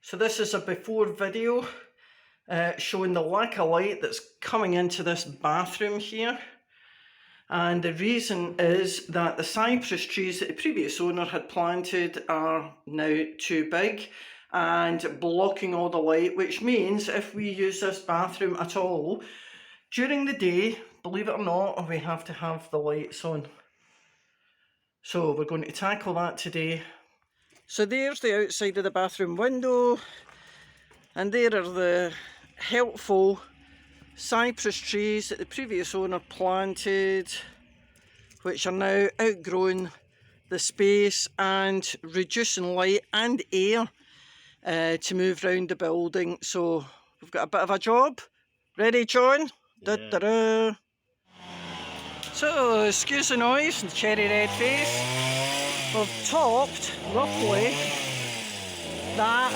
So this is a before video showing the lack of light that's coming into this bathroom here. And the reason is that the cypress trees that the previous owner had planted are now too big and blocking all the light, which means if we use this bathroom at all during the day, believe it or not, we have to have the lights on. So we're going to tackle that today. So there's the outside of the bathroom window, and there are the helpful cypress trees that the previous owner planted, which are now outgrown the space and reducing light and air to move around the building. So we've got a bit of a job. Ready, John? Yeah. Da-da-da. So, excuse the noise and the cherry red face. We've topped roughly that,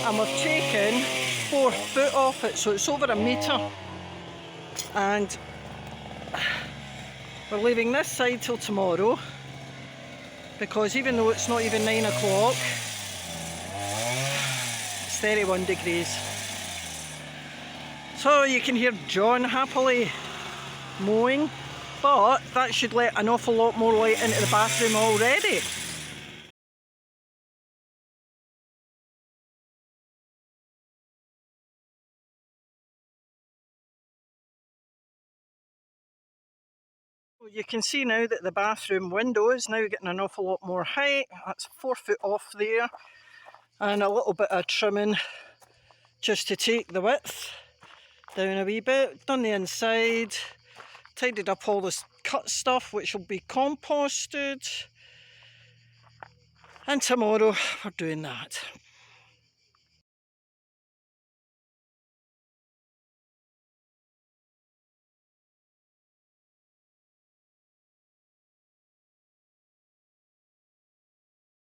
and we've taken 4 foot off it, so it's over a metre. And we're leaving this side till tomorrow, because even though it's not even 9 o'clock, it's 31 degrees. So you can hear John happily mowing, but that should let an awful lot more light into the bathroom already. You can see now that the bathroom window is now getting an awful lot more height. That's 4 foot off there, and a little bit of trimming just to take the width down a wee bit. Done the inside, tidied up all this cut stuff which will be composted, and tomorrow we're doing that.